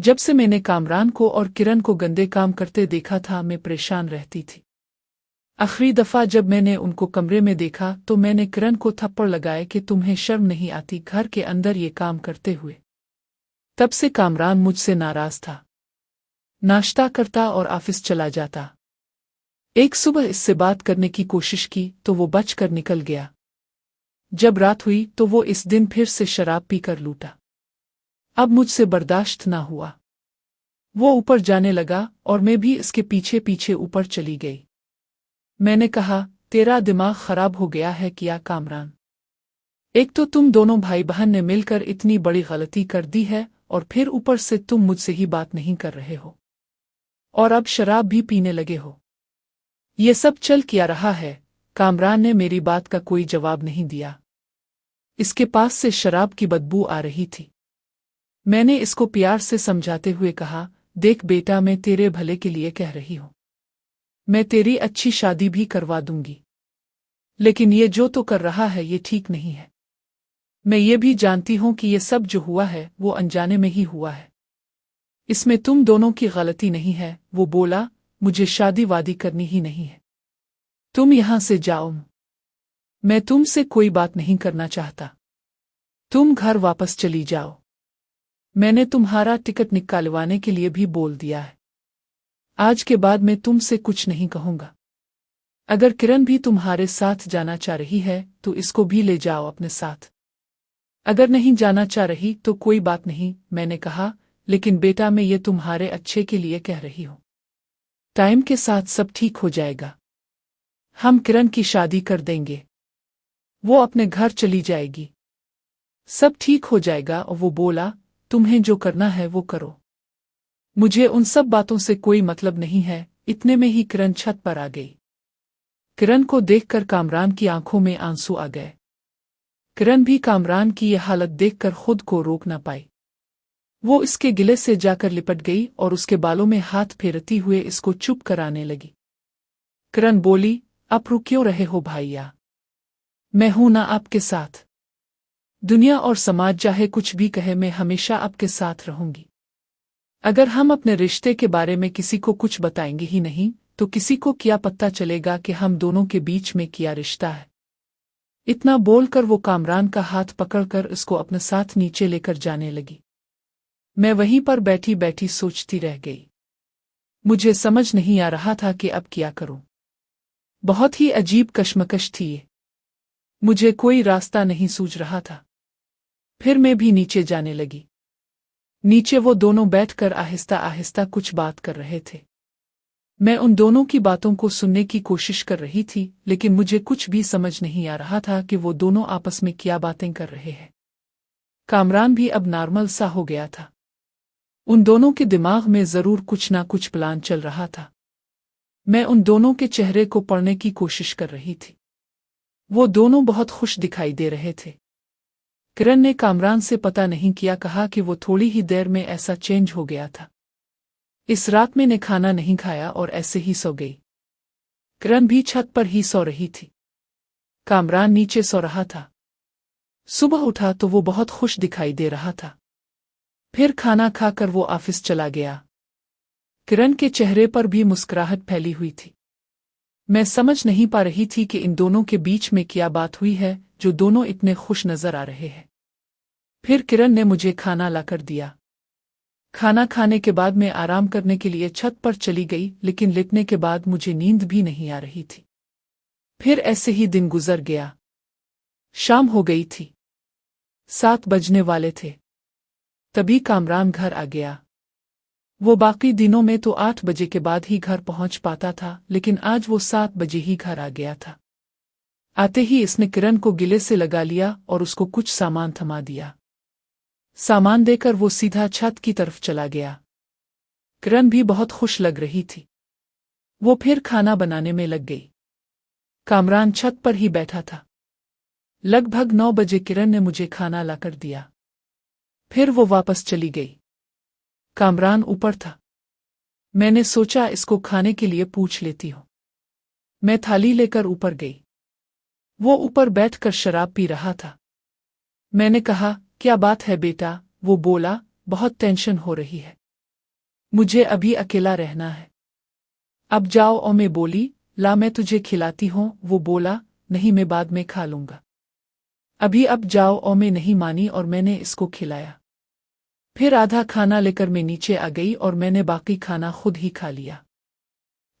जब से मैंने कामरान को और किरण को गंदे काम करते देखा था, मैं परेशान रहती थी। आखिरी दफा जब मैंने उनको कमरे में देखा तो मैंने किरण को थप्पड़ लगाए कि तुम्हें शर्म नहीं आती घर के अंदर ये काम करते हुए। तब से कामरान मुझसे नाराज था। नाश्ता करता और ऑफिस चला जाता। एक सुबह इससे बात करने की कोशिश की तो वो बचकर निकल गया। जब रात हुई तो वो इस दिन फिर से शराब पीकर लूटा। अब मुझसे बर्दाश्त ना हुआ। वो ऊपर जाने लगा और मैं भी इसके पीछे पीछे ऊपर चली गई। मैंने कहा, तेरा दिमाग खराब हो गया है क्या कामरान? एक तो तुम दोनों भाई बहन ने मिलकर इतनी बड़ी गलती कर दी है और फिर ऊपर से तुम मुझसे ही बात नहीं कर रहे हो और अब शराब भी पीने लगे हो। ये सब चल क्या रहा है? कामरान ने मेरी बात का कोई जवाब नहीं दिया। इसके पास से शराब की बदबू आ रही थी। मैंने इसको प्यार से समझाते हुए कहा, देख बेटा, मैं तेरे भले के लिए कह रही हूं। मैं तेरी अच्छी शादी भी करवा दूंगी, लेकिन ये जो तो कर रहा है ये ठीक नहीं है। मैं ये भी जानती हूं कि ये सब जो हुआ है वो अनजाने में ही हुआ है। इसमें तुम दोनों की गलती नहीं है। वो बोला, मुझे शादी वादी करनी ही नहीं है। तुम यहां से जाओ। मैं तुमसे कोई बात नहीं करना चाहता। तुम घर वापस चली जाओ। मैंने तुम्हारा टिकट निकालवाने के लिए भी बोल दिया है। आज के बाद मैं तुमसे कुछ नहीं कहूंगा। अगर किरण भी तुम्हारे साथ जाना चाह रही है तो इसको भी ले जाओ अपने साथ। अगर नहीं जाना चाह रही तो कोई बात नहीं, मैंने कहा, लेकिन बेटा मैं ये तुम्हारे अच्छे के लिए कह रही हूं। टाइम के साथ सब ठीक हो जाएगा। हम किरण की शादी कर देंगे। वो अपने घर चली जाएगी। सब ठीक हो जाएगा। और वो बोला, तुम्हें जो करना है वो करो। मुझे उन सब बातों से कोई मतलब नहीं है। इतने में ही किरण छत पर आ गई। किरण को देखकर कामरान की आंखों में आंसू आ गए। किरण भी कामरान की यह हालत देखकर खुद को रोक न पाई। वो इसके गिले से जाकर लिपट गई और उसके बालों में हाथ फेरती हुए इसको चुप कराने लगी। किरण बोली, आप रुक क्यों रहे हो भैया? मैं हूं ना आपके साथ। दुनिया और समाज चाहे कुछ भी कहे, मैं हमेशा आपके साथ रहूंगी। अगर हम अपने रिश्ते के बारे में किसी को कुछ बताएंगे ही नहीं तो किसी को क्या पता चलेगा कि हम दोनों के बीच में क्या रिश्ता है। इतना बोलकर वो कामरान का हाथ पकड़कर उसको अपने साथ नीचे लेकर जाने लगी। मैं वहीं पर बैठी बैठी सोचती रह गई। मुझे समझ नहीं आ रहा था कि अब क्या करूं। बहुत ही अजीब कश्मकश थी ये। मुझे कोई रास्ता नहीं सूझ रहा था। फिर मैं भी नीचे जाने लगी। नीचे वो दोनों बैठकर आहिस्ता आहिस्ता कुछ बात कर रहे थे। मैं उन दोनों की बातों को सुनने की कोशिश कर रही थी, लेकिन मुझे कुछ भी समझ नहीं आ रहा था कि वो दोनों आपस में क्या बातें कर रहे हैं। कामरान भी अब नॉर्मल सा हो गया था। उन दोनों के दिमाग में जरूर कुछ ना कुछ प्लान चल रहा था। मैं उन दोनों के चेहरे को पढ़ने की कोशिश कर रही थी। वो दोनों बहुत खुश दिखाई दे रहे थे। किरण ने कामरान से पता नहीं किया कहा कि वो थोड़ी ही देर में ऐसा चेंज हो गया था। इस रात मैंने खाना नहीं खाया और ऐसे ही सो गई। किरण भी छत पर ही सो रही थी। कामरान नीचे सो रहा था। सुबह उठा तो वो बहुत खुश दिखाई दे रहा था। फिर खाना खाकर वो ऑफिस चला गया। किरण के चेहरे पर भी मुस्कुराहट फैली हुई थी। मैं समझ नहीं पा रही थी कि इन दोनों के बीच में क्या बात हुई है जो दोनों इतने खुश नजर आ रहे हैं। फिर किरण ने मुझे खाना लाकर दिया। खाना खाने के बाद मैं आराम करने के लिए छत पर चली गई, लेकिन लेटने के बाद मुझे नींद भी नहीं आ रही थी। फिर ऐसे ही दिन गुजर गया। शाम हो गई थी। 7 बजने वाले थे। तभी कामरान घर आ गया। वो बाकी दिनों में तो 8 बजे के बाद ही घर पहुंच पाता था, लेकिन आज वो 7 बजे ही घर आ गया था। आते ही इसने किरण को गिले से लगा लिया और उसको कुछ सामान थमा दिया। सामान देकर वो सीधा छत की तरफ चला गया। किरण भी बहुत खुश लग रही थी। वो फिर खाना बनाने में लग गई। कामरान छत पर ही बैठा था। लगभग 9 बजे किरण ने मुझे खाना लाकर दिया। फिर वो वापस चली गई। कामरान ऊपर था। मैंने सोचा इसको खाने के लिए पूछ लेती हूं। मैं थाली लेकर ऊपर गई। वो ऊपर बैठकर शराब पी रहा था। मैंने कहा, क्या बात है बेटा? वो बोला, बहुत टेंशन हो रही है। मुझे अभी अकेला रहना है। अब जाओ। और मैं बोली, ला मैं तुझे खिलाती हूँ। वो बोला, नहीं मैं बाद में खा लूँगा। अभी अब जाओ। और मैं नहीं मानी और मैंने इसको खिलाया। फिर आधा खाना लेकर मैं नीचे आ गई और मैंने बाकी खाना खुद ही खा लिया।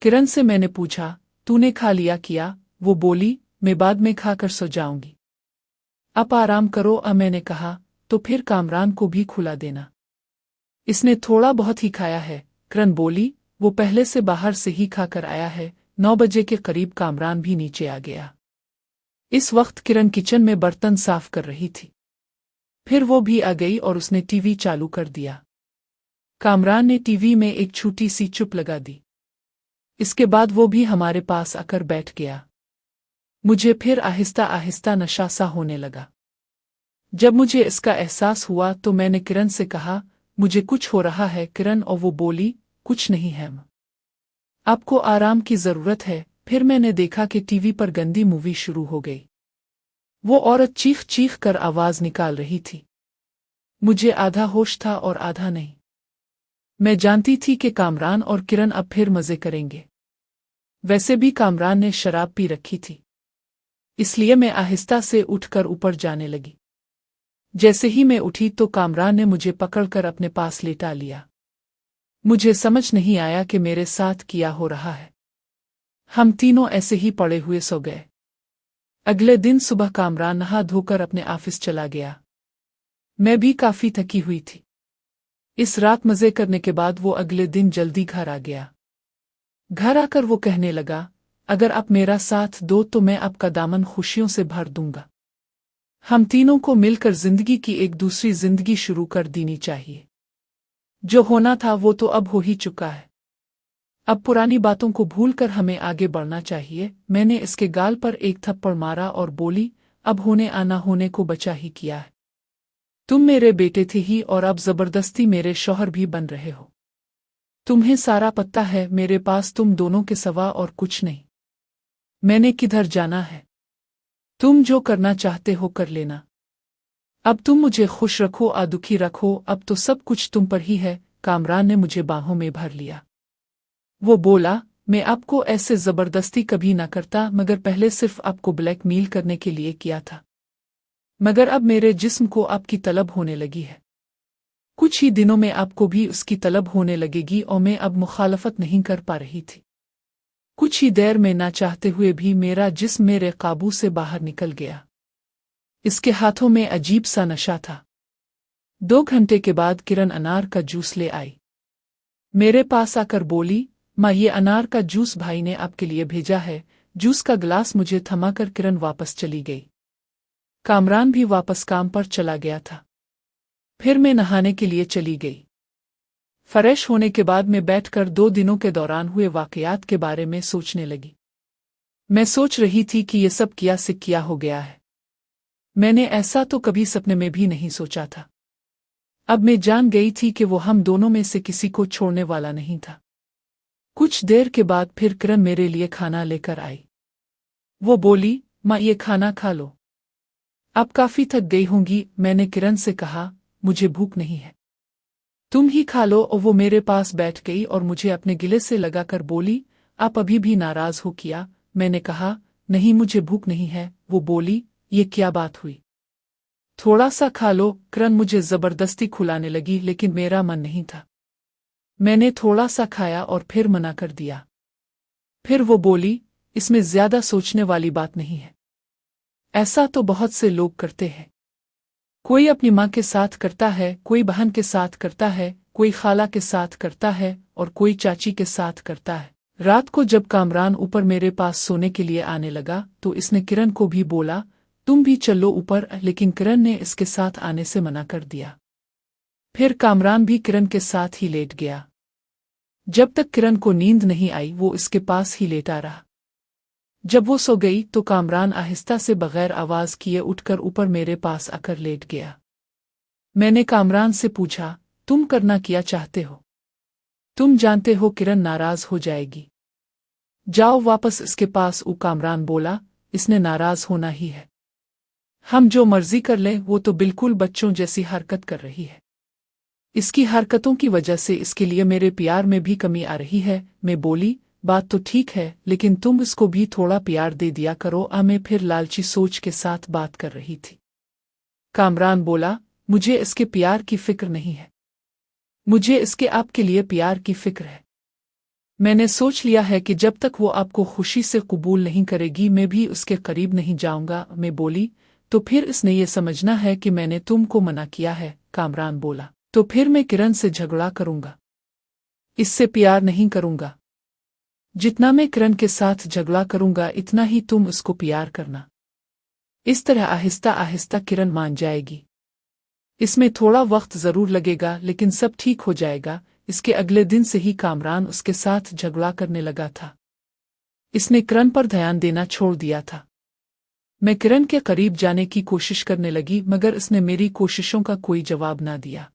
किरण से मैंने पूछा, तूने खा लिया क्या? वो बोली, मैं बाद में खाकर सो जाऊंगी। अब आराम करो। मैंने कहा, तो फिर कामरान को भी खुला देना। इसने थोड़ा बहुत ही खाया है। किरण बोली, वो पहले से बाहर से ही खाकर आया है। 9 बजे के करीब कामरान भी नीचे आ गया। इस वक्त किरण किचन में बर्तन साफ कर रही थी। फिर वो भी आ गई और उसने टीवी चालू कर दिया। कामरान ने टीवी में एक छोटी सी चुप लगा दी। इसके बाद वो भी हमारे पास आकर बैठ गया। मुझे फिर आहिस्ता आहिस्ता नशा सा होने लगा। जब मुझे इसका एहसास हुआ तो मैंने किरण से कहा, मुझे कुछ हो रहा है किरण। और वो बोली, कुछ नहीं है, आपको आराम की जरूरत है। फिर मैंने देखा कि टीवी पर गंदी मूवी शुरू हो गई। वो औरत चीख चीख कर आवाज निकाल रही थी। मुझे आधा होश था और आधा नहीं। मैं जानती थी कि कामरान और किरण अब फिर मजे करेंगे। वैसे भी कामरान ने शराब पी रखी थी, इसलिए मैं आहिस्ता से उठकर ऊपर जाने लगी। जैसे ही मैं उठी तो कामरान ने मुझे पकड़कर अपने पास लेटा लिया। मुझे समझ नहीं आया कि मेरे साथ क्या हो रहा है। हम तीनों ऐसे ही पड़े हुए सो गए। अगले दिन सुबह कामरान नहा धोकर अपने ऑफिस चला गया। मैं भी काफी थकी हुई थी। इस रात मजे करने के बाद वो अगले दिन जल्दी घर आ गया। घर आकर वो कहने लगा, अगर आप मेरा साथ दो तो मैं आपका दामन खुशियों से भर दूंगा। हम तीनों को मिलकर जिंदगी की एक दूसरी जिंदगी शुरू कर देनी चाहिए। जो होना था वो तो अब हो ही चुका है। अब पुरानी बातों को भूलकर हमें आगे बढ़ना चाहिए। मैंने इसके गाल पर एक थप्पड़ मारा और बोली, अब होने आना होने को बचा ही किया है। तुम मेरे बेटे थे ही और अब जबरदस्ती मेरे शौहर भी बन रहे हो। तुम्हें सारा पता है, मेरे पास तुम दोनों के सिवा और कुछ नहीं। मैंने किधर जाना है? तुम जो करना चाहते हो कर लेना। अब तुम मुझे खुश रखो आ दुखी रखो, अब तो सब कुछ तुम पर ही है। कामरान ने मुझे बाहों में भर लिया। वो बोला, मैं आपको ऐसे जबरदस्ती कभी ना करता, मगर पहले सिर्फ आपको ब्लैकमेल करने के लिए किया था। मगर अब मेरे जिस्म को आपकी तलब होने लगी है। कुछ ही दिनों में आपको भी उसकी तलब होने लगेगी और मैं अब मुखालफत नहीं कर पा रही थी। कुछ ही देर में ना चाहते हुए भी मेरा जिस्म मेरे काबू से बाहर निकल गया। इसके हाथों में अजीब सा नशा था। 2 घंटे के बाद किरण अनार का जूस ले आई। मेरे पास आकर बोली, माँ ये अनार का जूस भाई ने आपके लिए भेजा है। जूस का गिलास मुझे थमाकर किरण वापस चली गई। कामरान भी वापस काम पर चला गया था। फिर मैं नहाने के लिए चली गई। फ्रेश होने के बाद मैं बैठकर 2 दिनों के दौरान हुए वाकयात के बारे में सोचने लगी। मैं सोच रही थी कि ये सब क्या से क्या हो गया है। मैंने ऐसा तो कभी सपने में भी नहीं सोचा था। अब मैं जान गई थी कि वो हम दोनों में से किसी को छोड़ने वाला नहीं था। कुछ देर के बाद फिर किरण मेरे लिए खाना लेकर आई। वो बोली, माँ ये खाना खा लो, अब काफी थक गई होंगी। मैंने किरण से कहा, मुझे भूख नहीं है, तुम ही खा लो। और वो मेरे पास बैठ गई और मुझे अपने गिले से लगाकर बोली, आप अभी भी नाराज हो क्या? मैंने कहा, नहीं मुझे भूख नहीं है। वो बोली, ये क्या बात हुई? थोड़ा सा खा लो। किरण मुझे जबरदस्ती खिलाने लगी लेकिन मेरा मन नहीं था। मैंने थोड़ा सा खाया और फिर मना कर दिया। फिर वो बोली, इसमें ज्यादा सोचने वाली बात नहीं है। ऐसा तो बहुत से लोग करते हैं। कोई अपनी माँ के साथ करता है, कोई बहन के साथ करता है, कोई खाला के साथ करता है और कोई चाची के साथ करता है। रात को जब कामरान ऊपर मेरे पास सोने के लिए आने लगा तो इसने किरण को भी बोला, तुम भी चलो ऊपर, लेकिन किरण ने इसके साथ आने से मना कर दिया। फिर कामरान भी किरण के साथ ही लेट गया। जब तक किरण को नींद नहीं आई वो इसके पास ही लेटा रहा। जब वो सो गई तो कामरान आहिस्ता से बगैर आवाज किए उठकर ऊपर मेरे पास आकर लेट गया। मैंने कामरान से पूछा, तुम करना क्या चाहते हो? तुम जानते हो किरण नाराज हो जाएगी। जाओ वापस इसके पास। कामरान बोला, इसने नाराज होना ही है। हम जो मर्जी कर लें, वो तो बिल्कुल बच्चों जैसी हरकत कर रही है। इसकी हरकतों की वजह से इसके लिए मेरे प्यार में भी कमी आ रही है। मैं बोली, बात तो ठीक है, लेकिन तुम इसको भी थोड़ा प्यार दे दिया करो। मैं फिर लालची सोच के साथ बात कर रही थी। कामरान बोला, मुझे इसके प्यार की फिक्र नहीं है, मुझे इसके आपके लिए प्यार की फिक्र है। मैंने सोच लिया है कि जब तक वो आपको खुशी से कबूल नहीं करेगी मैं भी उसके करीब नहीं जाऊंगा। मैं बोली, तो फिर इसने ये समझना है कि मैंने तुमको मना किया है। कामरान बोला, तो फिर मैं किरण से झगड़ा करूंगा, इससे प्यार नहीं करूंगा। जितना मैं किरण के साथ झगड़ा करूंगा इतना ही तुम उसको प्यार करना। इस तरह आहिस्ता आहिस्ता किरण मान जाएगी। इसमें थोड़ा वक्त जरूर लगेगा लेकिन सब ठीक हो जाएगा। इसके अगले दिन से ही कामरान उसके साथ झगड़ा करने लगा था। इसने किरण पर ध्यान देना छोड़ दिया था। मैं किरण के करीब जाने की कोशिश करने लगी मगर इसने मेरी कोशिशों का कोई जवाब ना दिया।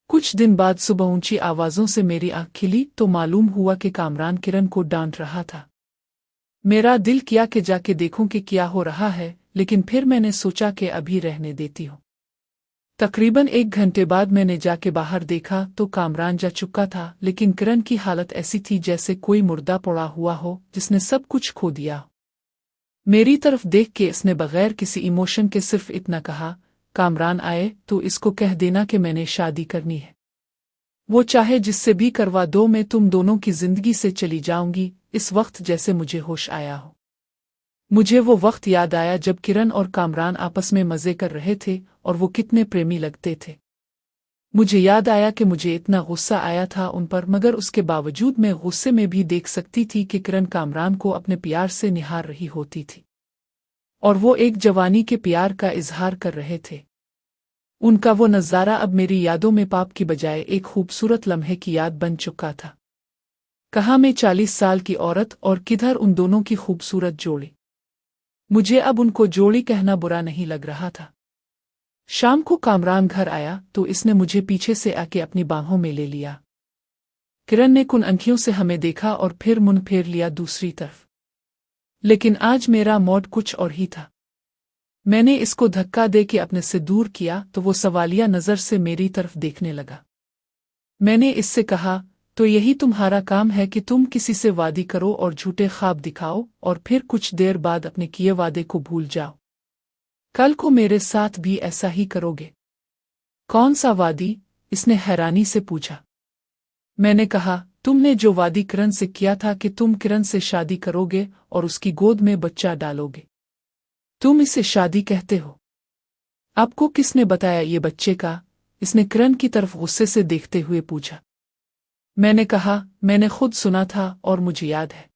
कुछ दिन बाद सुबह ऊंची आवाजों से मेरी आंख खिली तो मालूम हुआ कि कामरान किरण को डांट रहा था। मेरा दिल किया कि जाके देखूं कि क्या हो रहा है, लेकिन फिर मैंने सोचा कि अभी रहने देती हूं। तकरीबन 1 घंटे बाद मैंने जाके बाहर देखा तो कामरान जा चुका था, लेकिन किरण की हालत ऐसी थी जैसे कोई मुर्दा पड़ा हुआ हो जिसने सब कुछ खो दिया। मेरी तरफ देख के इसने बगैर किसी इमोशन के सिर्फ इतना कहा, कामरान आए तो इसको कह देना कि मैंने शादी करनी है। वो चाहे जिससे भी करवा दो, मैं तुम दोनों की जिंदगी से चली जाऊंगी। इस वक्त जैसे मुझे होश आया हो। मुझे वो वक्त याद आया जब किरण और कामरान आपस में मजे कर रहे थे और वो कितने प्रेमी लगते थे। मुझे याद आया कि मुझे इतना गुस्सा आया था उन पर, मगर उसके बावजूद मैं गुस्से में भी देख सकती थी कि किरण कामरान को अपने प्यार से निहार रही होती थी और वो एक जवानी के प्यार का इजहार कर रहे थे। उनका वो नज़ारा अब मेरी यादों में पाप की बजाय एक खूबसूरत लम्हे की याद बन चुका था। कहाँ मैं 40 साल की औरत और किधर उन दोनों की खूबसूरत जोड़ी। मुझे अब उनको जोड़ी कहना बुरा नहीं लग रहा था। शाम को कामरान घर आया तो इसने मुझे पीछे से आके अपनी बाहों में ले लिया। किरण ने कुन आंखियों से हमें देखा और फिर मुंह फेर लिया दूसरी तरफ। लेकिन आज मेरा मूड कुछ और ही था। मैंने इसको धक्का दे के अपने से दूर किया तो वो सवालिया नज़र से मेरी तरफ देखने लगा। मैंने इससे कहा, तो यही तुम्हारा काम है कि तुम किसी से वादी करो और झूठे ख्वाब दिखाओ और फिर कुछ देर बाद अपने किए वादे को भूल जाओ। कल को मेरे साथ भी ऐसा ही करोगे? कौन सा वादी? इसने हैरानी से पूछा। मैंने कहा, तुमने जो वादी किरण से किया था कि तुम किरण से शादी करोगे और उसकी गोद में बच्चा डालोगे। तुम इसे शादी कहते हो? आपको किसने बताया ये बच्चे का? इसने किरण की तरफ गुस्से से देखते हुए पूछा। मैंने कहा, मैंने खुद सुना था और मुझे याद है।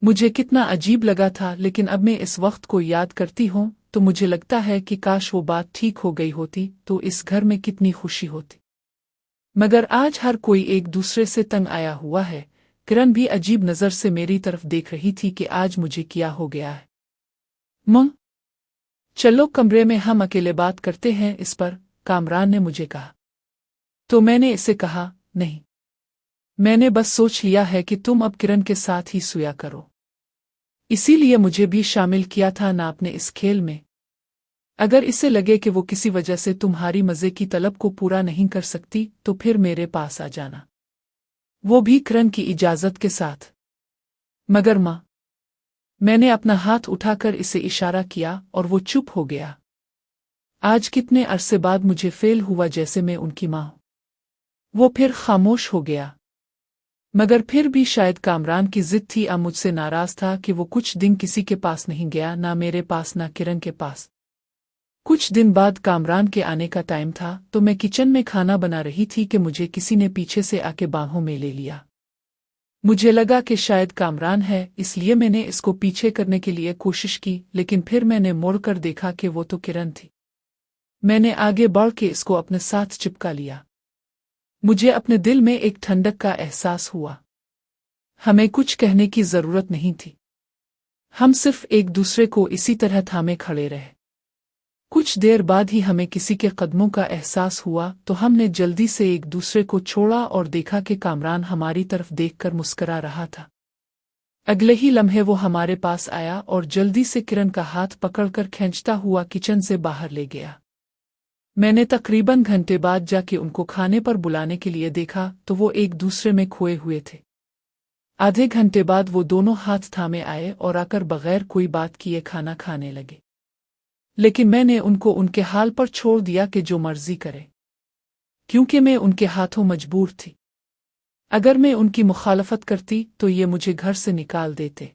मुझे कितना अजीब लगा था, लेकिन अब मैं इस वक्त को याद करती हूँ तो मुझे लगता है कि काश वो बात ठीक हो गई होती तो इस घर में कितनी खुशी होती। मगर आज हर कोई एक दूसरे से तंग आया हुआ है। किरण भी अजीब नज़र से मेरी तरफ देख रही थी कि आज मुझे क्या हो गया है। चलो कमरे में हम अकेले बात करते हैं इस पर, कामरान ने मुझे कहा। तो मैंने इसे कहा, नहीं, मैंने बस सोच लिया है कि तुम अब किरण के साथ ही सोया करो, इसीलिए मुझे भी शामिल किया था ना अपने इस खेल में। अगर इसे लगे कि वो किसी वजह से तुम्हारी मज़े की तलब को पूरा नहीं कर सकती तो फिर मेरे पास आ जाना, वो भी किरण की इजाज़त के साथ। मगर माँ, मैंने अपना हाथ उठाकर इसे इशारा किया और वो चुप हो गया। आज कितने अरसे बाद मुझे फेल हुआ जैसे मैं उनकी माँ हूं। वो फिर खामोश हो गया। मगर फिर भी शायद कामरान की जिद थी। अब मुझसे नाराज था कि वो कुछ दिन किसी के पास नहीं गया, ना मेरे पास ना किरण के पास। कुछ दिन बाद कामरान के आने का टाइम था तो मैं किचन में खाना बना रही थी कि मुझे किसी ने पीछे से आके बाहों में ले लिया। मुझे लगा कि शायद कामरान है, इसलिए मैंने इसको पीछे करने के लिए कोशिश की, लेकिन फिर मैंने मुड़कर देखा कि वो तो किरण थी। मैंने आगे बढ़ के इसको अपने साथ चिपका लिया। मुझे अपने दिल में एक ठंडक का एहसास हुआ। हमें कुछ कहने की जरूरत नहीं थी। हम सिर्फ एक दूसरे को इसी तरह थामे खड़े रहे। कुछ देर बाद ही हमें किसी के कदमों का एहसास हुआ तो हमने जल्दी से एक दूसरे को छोड़ा और देखा कि कामरान हमारी तरफ देखकर मुस्करा रहा था। अगले ही लम्हे वो हमारे पास आया और जल्दी से किरण का हाथ पकड़कर खींचता हुआ किचन से बाहर ले गया। मैंने तकरीबन घंटे बाद जाके उनको खाने पर बुलाने के लिए देखा तो वो एक दूसरे में खोए हुए थे। आधे घंटे बाद वो दोनों हाथ थामे आए और आकर बगैर कोई बात किए खाना खाने लगे। लेकिन मैंने उनको उनके हाल पर छोड़ दिया कि जो मर्जी करे, क्योंकि मैं उनके हाथों मजबूर थी। अगर मैं उनकी मुखालफत करती तो ये मुझे घर से निकाल देते।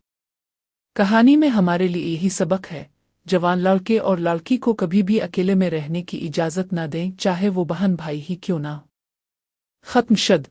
कहानी में हमारे लिए यही सबक है, जवान लड़के और लड़की को कभी भी अकेले में रहने की इजाज़त न दें, चाहे वो बहन भाई ही क्यों ना हो। खत्म शद।